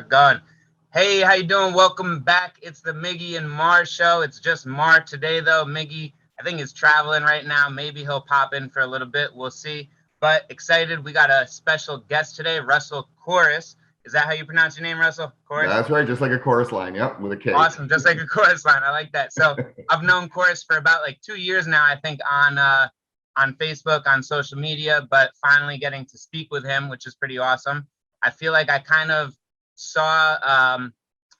start going. Hey, how you doing? Welcome back. It's the Miggy and Mar show. It's just Mar today, though. Miggy, I think, is traveling right now. Maybe he'll pop in for a little bit. We'll see. But excited. We got a special guest today, Russell Korus. Is that how you pronounce your name, Russell? Korus? That's right. Just like a chorus line. Yep, with a K. Awesome. Just like a chorus line. I like that. So I've known Korus for about like 2 years now, I think, on Facebook, on social media, but finally getting to speak with him, which is pretty awesome. I feel like I kind of saw,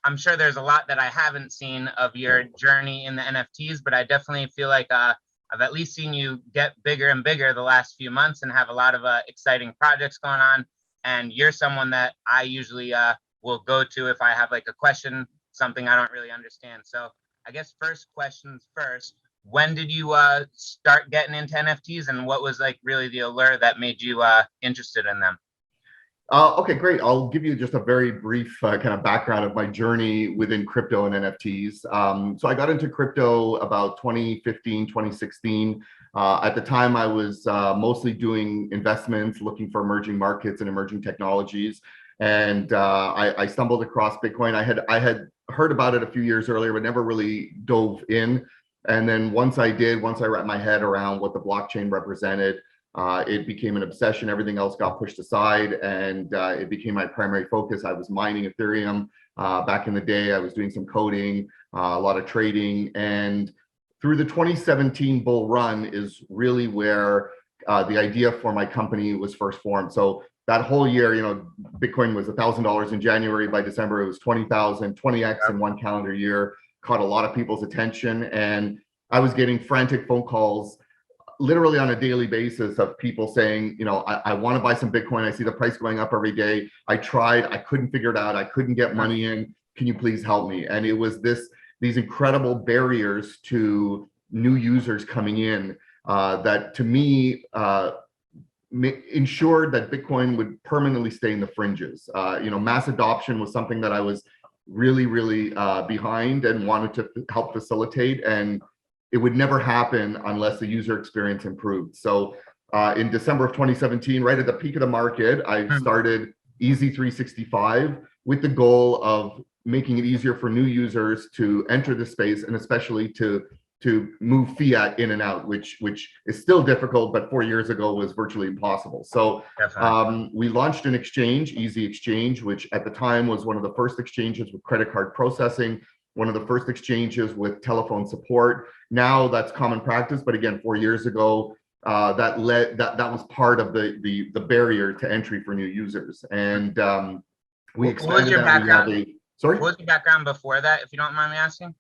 I'm sure there's a lot that I haven't seen of your journey in the NFTs, but I definitely feel like I've at least seen you get bigger and bigger the last few months and have a lot of exciting projects going on. And you're someone that I usually will go to if I have like a question, something I don't really understand. So I guess first questions first. When did you start getting into NFTs, and what was like really the allure that made you interested in them? Okay, great. I'll give you just a very brief kind of background of my journey within crypto and NFTs. So I got into crypto about 2015, 2016. At the time, I was mostly doing investments, looking for emerging markets and emerging technologies. And I stumbled across Bitcoin. I had heard about it a few years earlier, but never really dove in. And then once I wrapped my head around what the blockchain represented, it became an obsession. Everything else got pushed aside, and it became my primary focus. I was mining Ethereum back in the day. I was doing some coding, a lot of trading, and through the 2017 bull run is really where the idea for my company was first formed. So that whole year, Bitcoin was $1,000 in January. By December, it was 20,000, 20x in one calendar year. Caught a lot of people's attention, and I was getting frantic phone calls literally on a daily basis of people saying, I want to buy some Bitcoin. I see the price going up every day. I tried, I couldn't figure it out. I couldn't get money in. Can you please help me? And it was these incredible barriers to new users coming in that to me ensured that Bitcoin would permanently stay in the fringes. Mass adoption was something that I was really behind and wanted to help facilitate, and it would never happen unless the user experience improved. So in December of 2017, right at the peak of the market, I started EZ365 with the goal of making it easier for new users to enter the space, and especially to move fiat in and out, which is still difficult, but 4 years ago was virtually impossible. So we launched an exchange, Easy Exchange, which at the time was one of the first exchanges with credit card processing, one of the first exchanges with telephone support. Now that's common practice, but again, 4 years ago, that was part of the barrier to entry for new users. And we expanded. What was your background? Sorry? What was your background before that, if you don't mind me asking?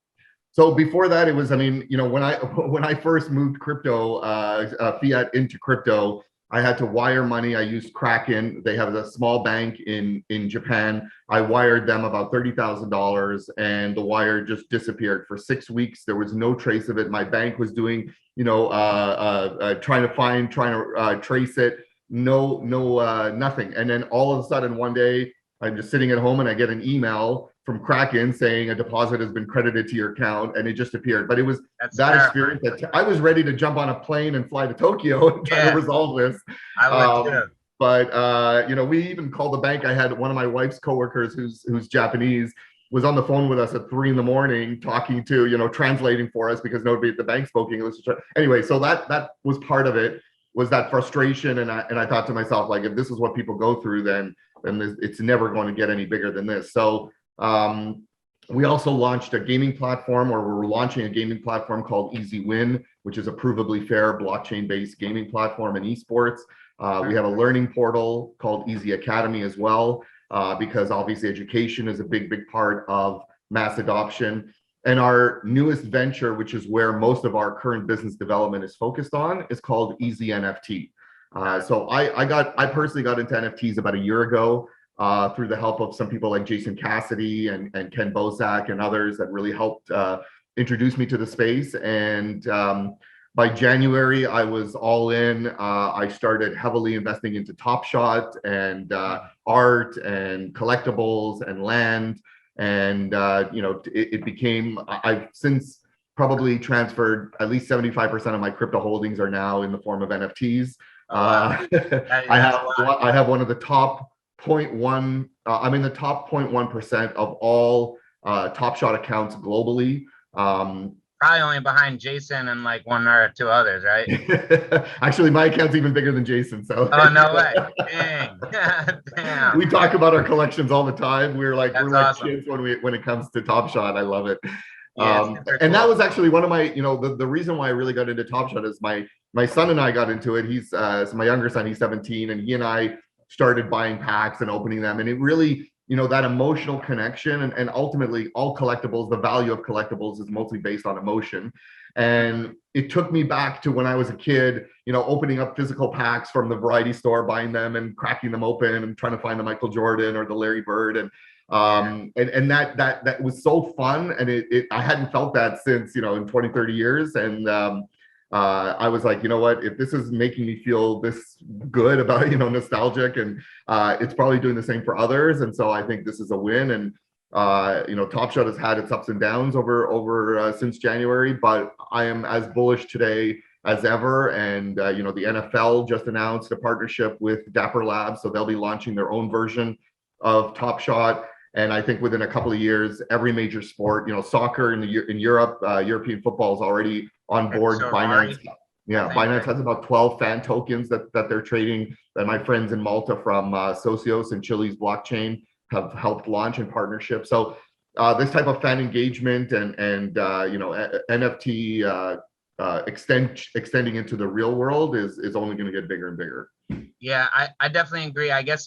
So before that, it was, when I first moved crypto, fiat into crypto, I had to wire money. I used Kraken. They have a small bank in Japan. I wired them about $30,000, and the wire just disappeared for 6 weeks. There was no trace of it. My bank was doing, trying to trace it. Nothing. And then all of a sudden, one day, I'm just sitting at home and I get an email from Kraken saying a deposit has been credited to your account, and it just appeared. But it was that experience that I was ready to jump on a plane and fly to Tokyo and try to resolve this. I would too. But we even called the bank. I had one of my wife's coworkers who's Japanese was on the phone with us at 3 a.m. talking to, translating for us because nobody at the bank spoke English. Anyway, so that was part of it, was that frustration. And I thought to myself, like, if this is what people go through, then it's never going to get any bigger than this. So we also launched a gaming platform, or we're launching a gaming platform called Easy Win, which is a provably fair blockchain-based gaming platform in esports. We have a learning portal called Easy Academy as well, because obviously education is a big part of mass adoption. And our newest venture, which is where most of our current business development is focused on, is called EzNFT. So I personally got into NFTs about a year ago through the help of some people like Jason Cassidy and Ken Bosak and others that really helped introduce me to the space. And by January, I was all in. I started heavily investing into Top Shot and art and collectibles and land. And it became, I've since probably transferred at least 75% of my crypto holdings are now in the form of NFTs. I have one of the top 0.1. I'm in the top 0.1% of all Top Shot accounts globally. Probably only behind Jason and like one or two others, right? Actually, my account's even bigger than Jason. So. Oh, no way! Dang. Damn. We talk about our collections all the time. We're like Awesome. kids when it comes to Top Shot. I love it. Yeah, and that was actually one of my, the reason why I really got into Top Shot is my son and I got into it. He's so my younger son, he's 17, and he and I started buying packs and opening them, and it really, that emotional connection, and ultimately all collectibles, the value of collectibles is mostly based on emotion. And it took me back to when I was a kid, opening up physical packs from the variety store, buying them and cracking them open and trying to find the Michael Jordan or the Larry Bird. And that was so fun. And I hadn't felt that since, in 20, 30 years. And I was like, you know what, if this is making me feel this good about, nostalgic, and it's probably doing the same for others. And so I think this is a win. And Top Shot has had its ups and downs over since January, but I am as bullish today as ever. And the NFL just announced a partnership with Dapper Labs, so they'll be launching their own version of Top Shot. And I think within a couple of years, every major sport, soccer in Europe, European football is already on board. So Binance, Binance has about 12 fan tokens that they're trading. That my friends in Malta from Socios and Chile's blockchain have helped launch in partnership. So this type of fan engagement and NFT extending into the real world is only going to get bigger and bigger. Yeah, I definitely agree. I guess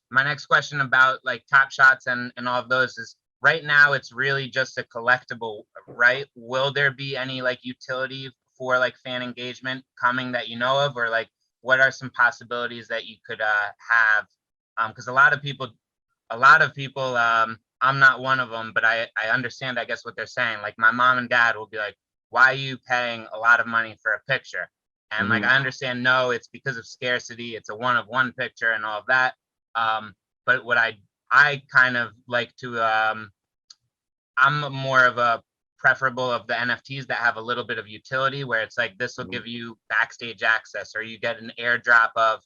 my next question about like Top Shots and all of those is, right now it's really just a collectible, right? Will there be any like utility for like fan engagement coming that you know of, or like what are some possibilities that you could have? Because a lot of people, I'm not one of them, but I understand, I guess, what they're saying. Like my mom and dad will be like, why are you paying a lot of money for a picture? And like, I understand, no, it's because of scarcity. It's a one of one picture and all of that. But what I kind of like to, I'm more of a preferable of the NFTs that have a little bit of utility, where it's like, this will give you backstage access, or you get an airdrop of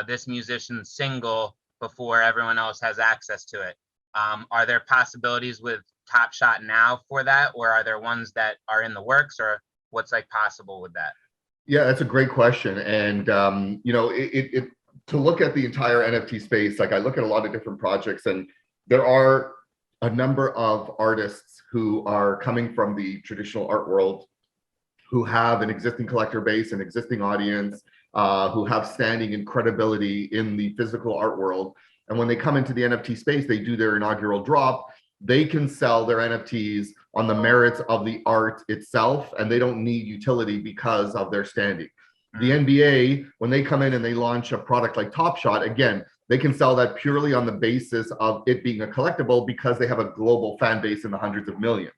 this musician's single before everyone else has access to it. Are there possibilities with Top Shot now for that, or are there ones that are in the works, or what's like possible with that? Yeah, that's a great question. And to look at the entire NFT space, like I look at a lot of different projects, and there are a number of artists who are coming from the traditional art world, who have an existing collector base, an existing audience, who have standing and credibility in the physical art world. And when they come into the NFT space, they do their inaugural drop. They can sell their NFTs on the merits of the art itself, and they don't need utility because of their standing. The NBA, when they come in and they launch a product like Top Shot, again, they can sell that purely on the basis of it being a collectible because they have a global fan base in the hundreds of millions.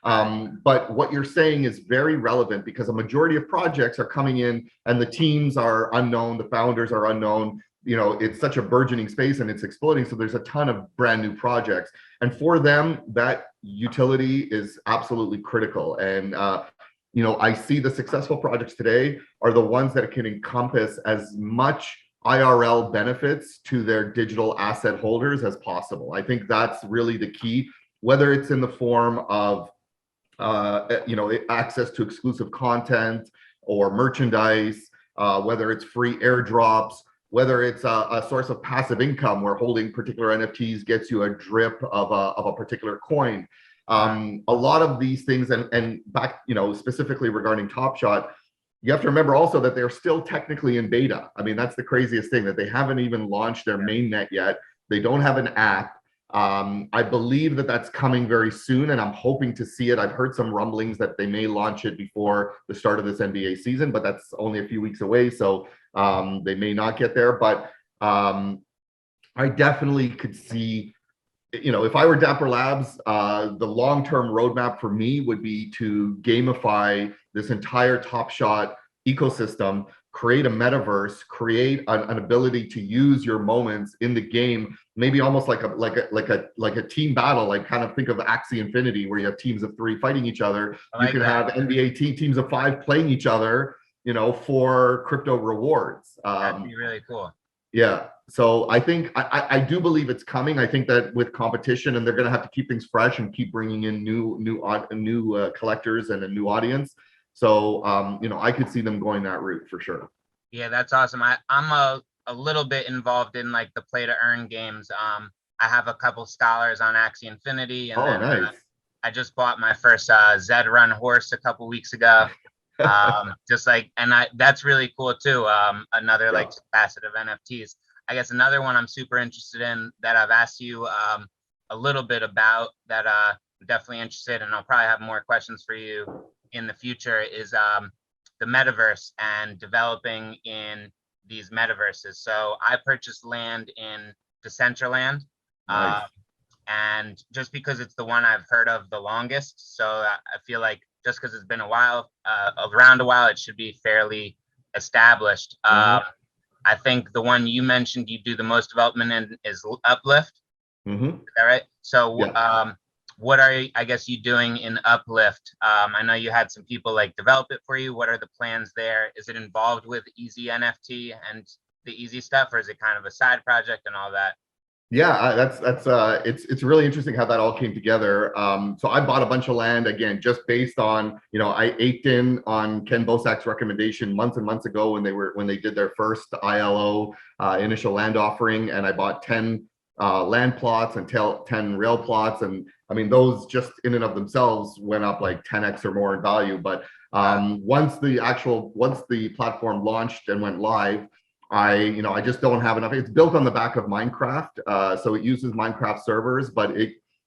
But what you're saying is very relevant, because a majority of projects are coming in and the teams are unknown, the founders are unknown. It's such a burgeoning space and it's exploding. So there's a ton of brand new projects. And for them, that utility is absolutely critical. And I see the successful projects today are the ones that can encompass as much IRL benefits to their digital asset holders as possible. I think that's really the key, whether it's in the form of access to exclusive content or merchandise, whether it's free airdrops, whether it's a source of passive income where holding particular NFTs gets you a drip of a particular coin. A lot of these things, and back, specifically regarding Top Shot, you have to remember also that they're still technically in beta. I mean, that's the craziest thing, that they haven't even launched their main net yet. They don't have an app. I believe that that's coming very soon, and I'm hoping to see it. I've heard some rumblings that they may launch it before the start of this NBA season, but that's only a few weeks away, so they may not get there. But I definitely could see, if I were Dapper Labs, the long-term roadmap for me would be to gamify this entire Top Shot ecosystem, create a metaverse, create an ability to use your moments in the game, maybe almost like a team battle, like kind of think of Axie Infinity, where you have teams of 3 fighting each other. You can have NBA teams of 5 playing each other, for crypto rewards. That'd be really cool. Yeah. So I think I do believe it's coming. I think that with competition, and they're going to have to keep things fresh and keep bringing in new collectors and a new audience. So I could see them going that route for sure. Yeah, that's awesome. I'm a little bit involved in like the play to earn games. I have a couple scholars on Axie Infinity, and Oh, then nice. I just bought my first Zed Run horse a couple weeks ago. Just like, and that's really cool too. Another like facet of NFTs. I guess another one I'm super interested in that I've asked you a little bit about that I'm definitely interested, and I'll probably have more questions for you in the future is the metaverse and developing in these metaverses. So I purchased land in Decentraland. Nice. And just because it's the one I've heard of the longest, so I feel like just because it's been around a while, it should be fairly established. I think the one you mentioned you do the most development in is Uplift. Mm-hmm. Is that right? So, Yeah. what are I guess you doing in Uplift? I know you had some people like develop it for you. What are the plans there? Is it involved with EzNFT and the easy stuff, or is it kind of a side project and all that? Yeah, it's really interesting how that all came together. So I bought a bunch of land again, just based on, I ached in on Ken Bosak's recommendation months and months ago when they did their first ILO initial land offering, and I bought 10 land plots and 10 rail plots, and I mean those just in and of themselves went up like 10x or more in value. But once the platform launched and went live, I just don't have enough. It's built on the back of Minecraft, so it uses Minecraft servers, but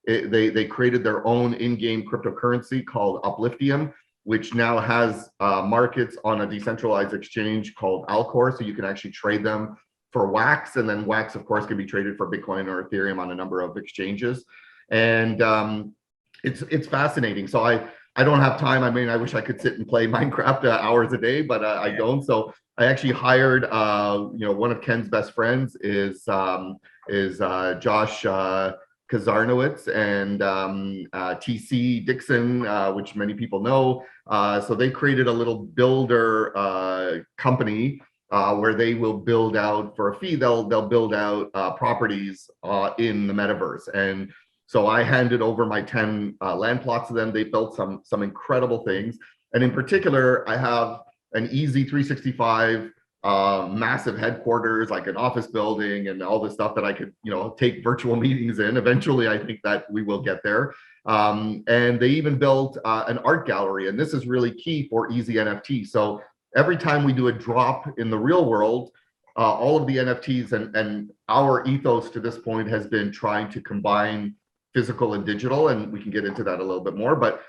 they created their own in-game cryptocurrency called Upliftium, which now has markets on a decentralized exchange called Alcor, so you can actually trade them for wax, and then wax, of course, can be traded for Bitcoin or Ethereum on a number of exchanges, and it's fascinating. So I don't have time. I mean, I wish I could sit and play Minecraft hours a day, but I don't. So I actually hired, one of Ken's best friends is Josh Kazarnowitz and TC Dixon, which many people know. So they created a little builder company where they will build out for a fee. They'll build out properties in the metaverse, and so I handed over my 10 land plots to them. They built some incredible things, and in particular, I have an easy 365 massive headquarters, like an office building and all the stuff that I could, take virtual meetings in. Eventually, I think that we will get there. And they even built an art gallery, and this is really key for EzNFT. So every time we do a drop in the real world, all of the NFTs and our ethos to this point has been trying to combine physical and digital, and we can get into that a little bit more. But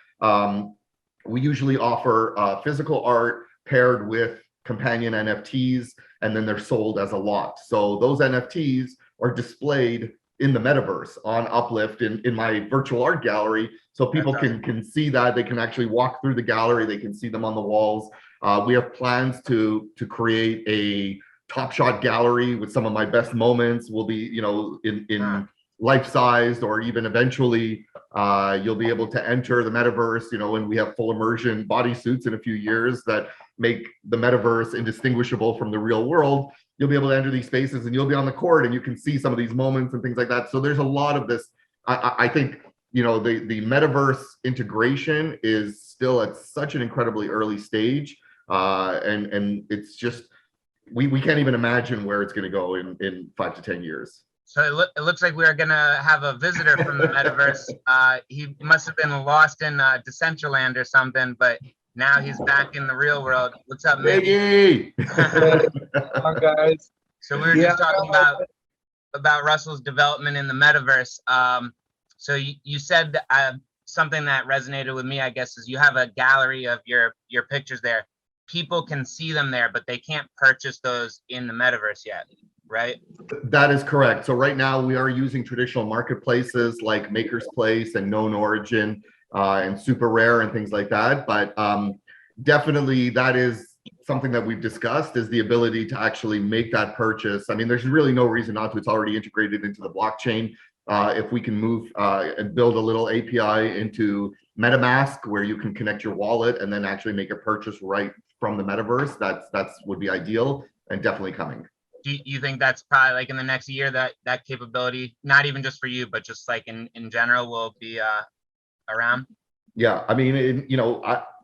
we usually offer physical art paired with companion NFTs, and then they're sold as a lot. So those NFTs are displayed in the metaverse on Uplift in my virtual art gallery, so people can see that. They can actually walk through the gallery. They can see them on the walls. We have plans to create a Top Shot gallery with some of my best moments. Will be in life-sized, or even eventually you'll be able to enter the metaverse, when we have full immersion bodysuits in a few years that make the metaverse indistinguishable from the real world. You'll be able to enter these spaces and you'll be on the court and you can see some of these moments and things like that. So there's a lot of this. I think, the metaverse integration is still at such an incredibly early stage. And it's just, we can't even imagine where it's going to go in 5 to 10 years. So it looks like we're gonna have a visitor from the metaverse. He must have been lost in Decentraland or something, but now he's back in the real world. What's up, Miggy? Hi guys. So we were just talking about Russell's development in the metaverse. So you said something that resonated with me, I guess, is you have a gallery of your pictures there. People can see them there, but they can't purchase those in the metaverse yet, right? That is correct. So right now we are using traditional marketplaces like Maker's Place and Known Origin and Super Rare and things like that. But definitely that is something that we've discussed, is the ability to actually make that purchase. I mean, there's really no reason not to. It's already integrated into the blockchain. If we can move and build a little API into MetaMask where you can connect your wallet and then actually make a purchase right from the metaverse, that's would be ideal and definitely coming. Do you think that's probably like in the next year that capability, not even just for you, but just like in general, will be around? Yeah, I mean,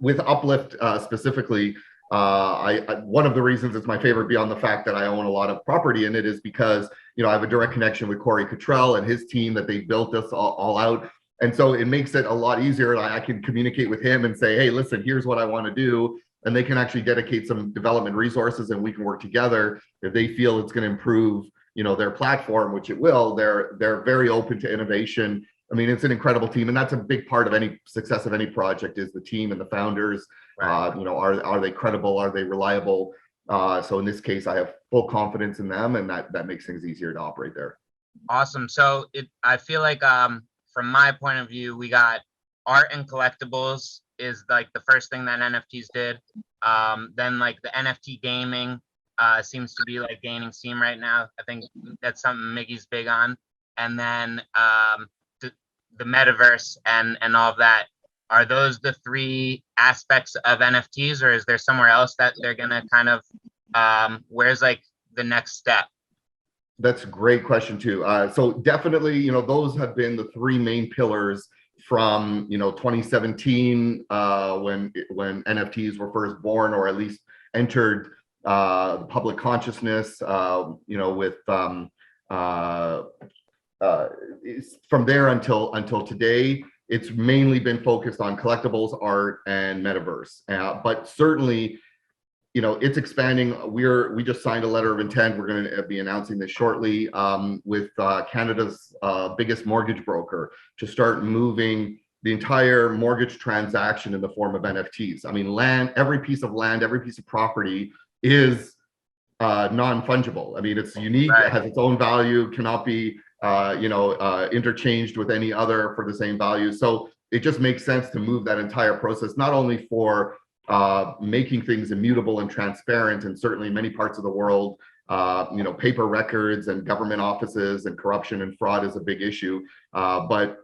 with Uplift specifically, one of the reasons it's my favorite beyond the fact that I own a lot of property in it is because I have a direct connection with Corey Cottrell and his team that they built this all out, and so it makes it a lot easier. I can communicate with him and say, hey, listen, here's what I want to do, and they can actually dedicate some development resources, and we can work together if they feel it's going to improve their platform, which it will. They're very open to innovation. I mean, it's an incredible team, and that's a big part of any success of any project is the team and the founders. Right. Are they credible? Are they reliable? So in this case, I have full confidence in them, and that makes things easier to operate there. Awesome. So I feel like from my point of view, we got art and collectibles is like the first thing that NFTs did. Then like the NFT gaming seems to be like gaining steam right now. I think that's something Miggy's big on. And then the metaverse and all of that. Are those the three aspects of NFTs, or is there somewhere else that they're gonna kind of where's like the next step? That's a great question too. So definitely, those have been the three main pillars from 2017 when NFTs were first born, or at least entered the public consciousness. With from there until today, it's mainly been focused on collectibles, art, and metaverse. But certainly, it's expanding. We just signed a letter of intent. We're going to be announcing this shortly with Canada's biggest mortgage broker to start moving the entire mortgage transaction in the form of NFTs. I mean, every piece of land, every piece of property is non-fungible. I mean, it's unique, Right. It has its own value, cannot be interchanged with any other for the same value. So it just makes sense to move that entire process, not only for making things immutable and transparent, and certainly in many parts of the world, paper records and government offices and corruption and fraud is a big issue, but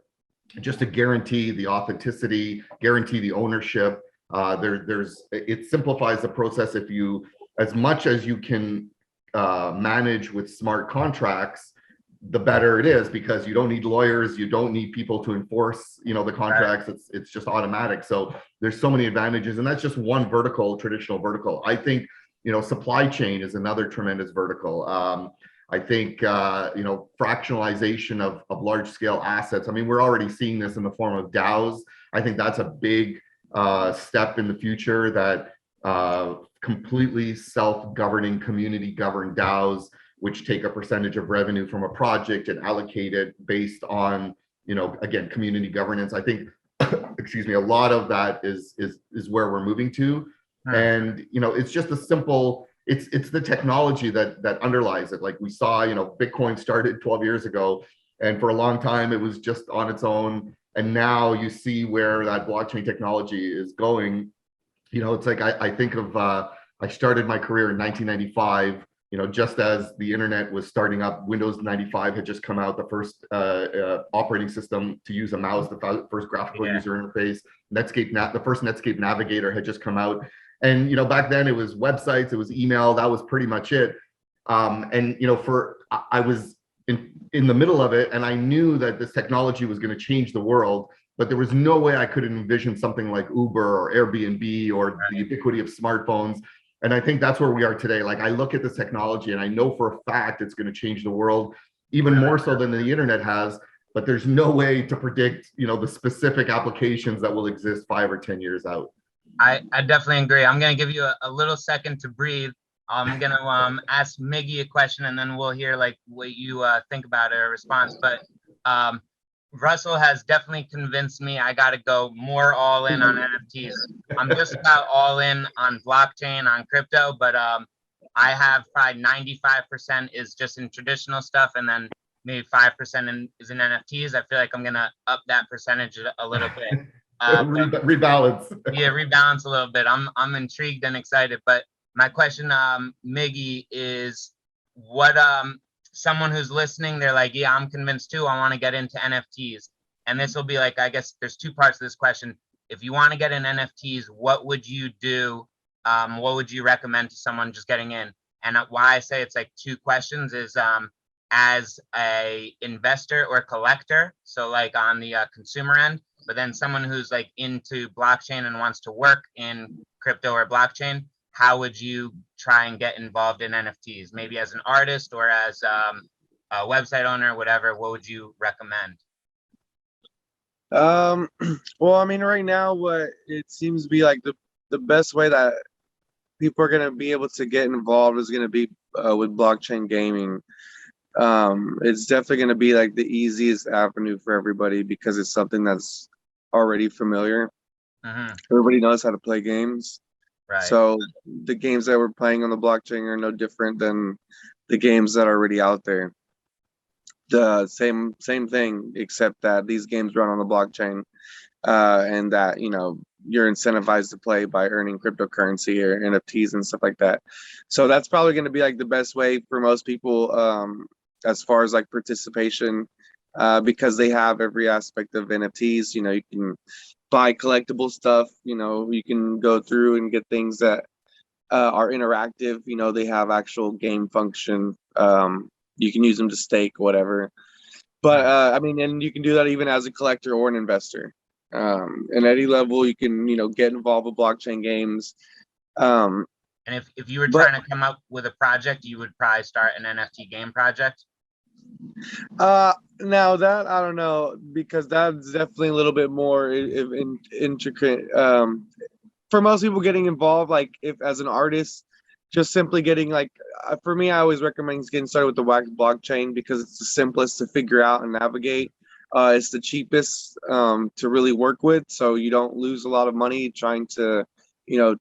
just to guarantee the authenticity, guarantee the ownership. It simplifies the process if you, as much as you can manage with smart contracts, the better it is, because you don't need lawyers, you don't need people to enforce the contracts. It's just automatic. So there's so many advantages, and that's just one traditional vertical. I think supply chain is another tremendous vertical. I think fractionalization of large scale assets. I mean, we're already seeing this in the form of DAOs. I think that's a big step in the future, that completely self-governing, community governed DAOs, which take a percentage of revenue from a project and allocate it based on, again, community governance. I think, excuse me, a lot of that is where we're moving to. And, it's just a simple, it's the technology that underlies it. Like we saw, Bitcoin started 12 years ago, and for a long time it was just on its own. And now you see where that blockchain technology is going. It's like, I think of, I started my career in 1995, just as the internet was starting up. Windows 95 had just come out, the first operating system to use a mouse, the first graphical user interface. The first Netscape Navigator had just come out. And, back then it was websites, it was email, that was pretty much it. I was in the middle of it, and I knew that this technology was going to change the world, but there was no way I could envision something like Uber or Airbnb or the ubiquity of smartphones. And I think that's where we are today. Like, I look at this technology and I know for a fact it's going to change the world, even more so than the internet has, but there's no way to predict, the specific applications that will exist 5 or 10 years out. I definitely agree. I'm going to give you a little second to breathe. I'm going to ask Miggy a question, and then we'll hear like what you think about it or response. But Russell has definitely convinced me I got to go more all in on NFTs. I'm just about all in on blockchain, on crypto, but I have probably 95% is just in traditional stuff, and then maybe 5% is in NFTs. I feel like I'm going to up that percentage a little bit. Rebalance. Yeah, rebalance a little bit. I'm intrigued and excited. But my question, Miggy, is what someone who's listening, they're like, yeah, I'm convinced too. I want to get into NFTs. And this will be like, I guess there's two parts to this question. If you want to get in NFTs, what would you do? What would you recommend to someone just getting in? And why I say it's like two questions is as a investor or collector, so like on the consumer end, but then someone who's like into blockchain and wants to work in crypto or blockchain, how would you try and get involved in NFTs? Maybe as an artist or as a website owner, whatever. What would you recommend? Well, I mean, right now, what it seems to be like the best way that people are going to be able to get involved is going to be with blockchain gaming. It's definitely going to be like the easiest avenue for everybody because it's something that's already familiar. Everybody knows how to play games. Right. So the games that we're playing on the blockchain are no different than the games that are already out there. The same thing, except that these games run on the blockchain, and that you're incentivized to play by earning cryptocurrency or NFTs and stuff like that. So that's probably going to be like the best way for most people as far as like participation, because they have every aspect of NFTs. You can buy collectible stuff. You can go through and get things that are interactive. They have actual game function. You can use them to stake, whatever. But I mean, and you can do that even as a collector or an investor. At any level, you can get involved with blockchain games. And if you were trying to come up with a project, you would probably start an NFT game project. Now that I don't know, because that's definitely a little bit more intricate. For most people getting involved, like if as an artist, just simply getting like, for me, I always recommend getting started with the Wax blockchain because it's the simplest to figure out and navigate. It's the cheapest to really work with, so you don't lose a lot of money trying to,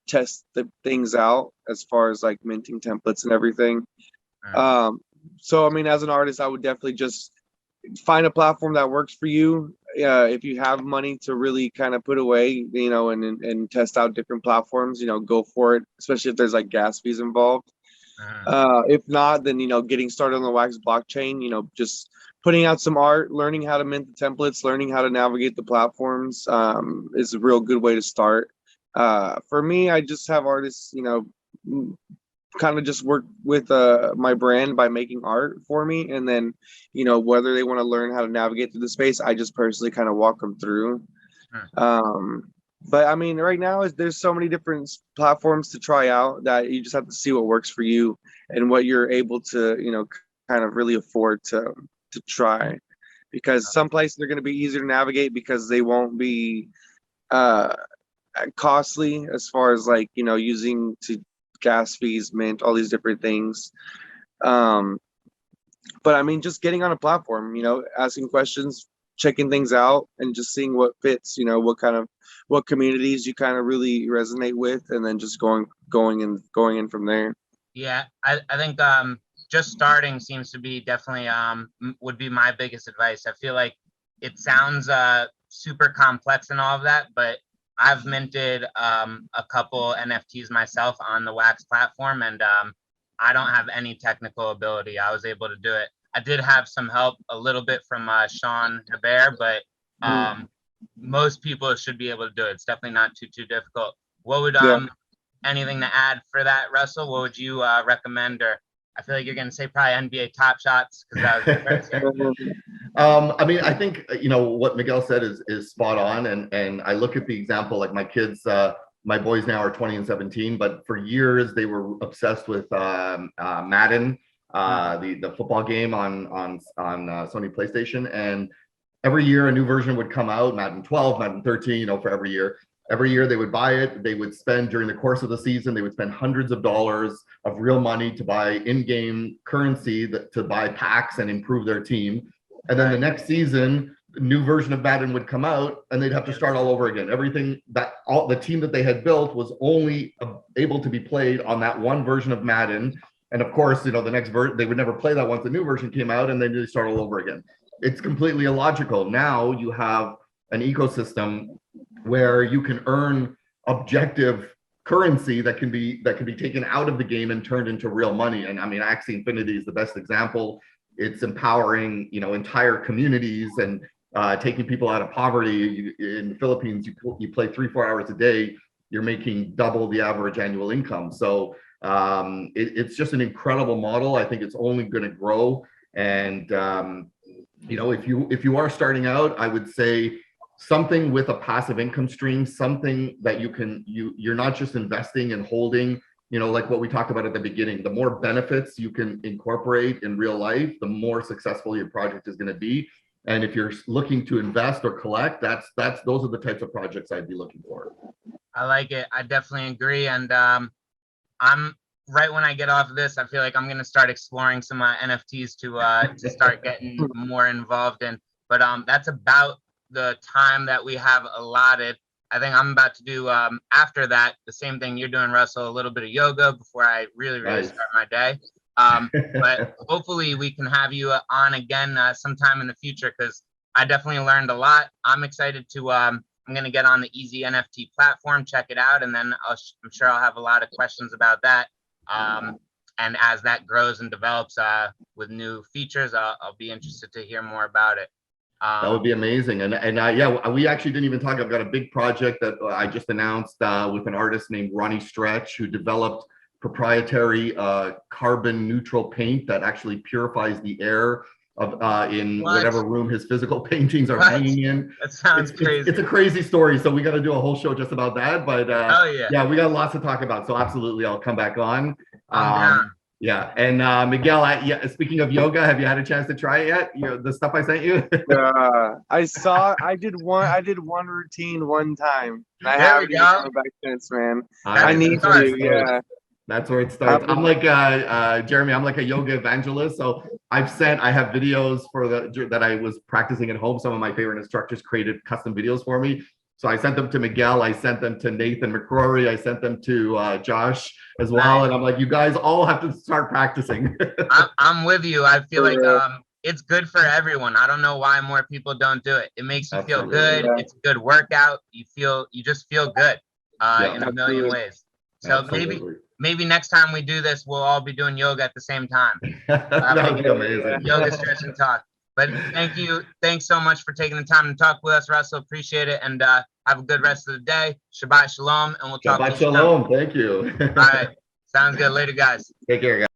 test the things out as far as like minting templates and everything. So I mean, as an artist, I would definitely just find a platform that works for you. If you have money to really kind of put away, and test out different platforms, go for it, especially if there's like gas fees involved. If not, then, getting started on the Wax blockchain, just putting out some art, learning how to mint the templates, learning how to navigate the platforms is a real good way to start. For me, I just have artists, kind of just work with my brand by making art for me, and then whether they want to learn how to navigate through the space, I just personally kind of walk them through. But I mean, right now there's so many different platforms to try out that you just have to see what works for you and what you're able to kind of really afford to try, because some places are going to be easier to navigate because they won't be costly as far as like using to gas fees, mint, all these different things. But I mean, just getting on a platform, asking questions, checking things out, and just seeing what fits, what communities you kind of really resonate with, and then just going in from there. Yeah, I think just starting seems to be definitely would be my biggest advice. I feel like it sounds super complex and all of that, but I've minted a couple NFTs myself on the Wax platform, and I don't have any technical ability. I was able to do it. I did have some help a little bit from Sean Hebert, but most people should be able to do it. It's definitely not too difficult. What would anything to add for that, Russell? What would you recommend? Or I feel like you're going to say probably NBA Top Shots because that was the first. I mean, I think what Miguel said is spot on, and I look at the example, like my kids, my boys now are 20 and 17, but for years they were obsessed with Madden, the football game on Sony PlayStation, and every year a new version would come out, Madden 12, Madden 13, for every year. Every year they would buy it. They would spend, during the course of the season, they would spend hundreds of dollars of real money to buy in-game currency to buy packs and improve their team. And then the next season, a new version of Madden would come out, and they'd have to start all over again. Everything the team that they had built was only able to be played on that one version of Madden. And of course, the next version, they would never play that once the new version came out, and then they start all over again. It's completely illogical. Now you have an ecosystem where you can earn objective currency that can be taken out of the game and turned into real money. And I mean, Axie Infinity is the best example. It's empowering, entire communities and taking people out of poverty. In the Philippines, you play 3-4 hours a day, you're making double the average annual income. So It's just an incredible model. I think it's only going to grow. And you know, if you are starting out, I would say something with a passive income stream, something that you're not just investing and holding, you know, like what we talked about at the beginning. The more benefits you can incorporate in real life, the more successful your project is going to be. And if you're looking to invest or collect, those are the types of projects I'd be looking for. I like it. I definitely agree. And I'm right when I get off of this, I feel like I'm gonna start exploring some NFTs to start getting more involved in. But that's about the time that we have allotted. I think I'm about to do after that the same thing you're doing, Russell, a little bit of yoga before I really Nice. start my day. But hopefully we can have you on again sometime in the future, because I definitely learned a lot. I'm excited to I'm going to get on the EzNFT platform, check it out, and then I'm sure I'll have a lot of questions about that. And as that grows and develops with new features, I'll be interested to hear more about it. That would be amazing. And yeah, we actually didn't even talk. I've got a big project that I just announced with an artist named Ronnie Stretch, who developed proprietary carbon neutral paint that actually purifies the air of in whatever room his physical paintings are hanging in. That sounds crazy. It's a crazy story, so we got to do a whole show just about that. But yeah, we got lots to talk about. So absolutely, I'll come back on. Yeah, and Miguel, speaking of yoga, have you had a chance to try it yet? You know, the stuff I sent you. I did one routine one time. I haven't been going back since, man. I need to. Yeah. That's where it starts. I'm like Jeremy. I'm like a yoga evangelist. So I have videos that I was practicing at home. Some of my favorite instructors created custom videos for me. So I sent them to Miguel. I sent them to Nathan McCrory. I sent them to Josh as well. Nice. And I'm like, you guys all have to start practicing. I'm with you. I feel like it's good for everyone. I don't know why more people don't do it. It makes you feel good. Yeah. It's a good workout. You just feel good in a million ways. So maybe next time we do this, we'll all be doing yoga at the same time. That would be amazing. Yoga, stretch, and talk. But thank you. Thanks so much for taking the time to talk with us, Russell. Appreciate it. And have a good rest of the day. Shabbat shalom. And we'll talk. Shabbat shalom. Thank you. All right. Sounds good. Later, guys. Take care, guys.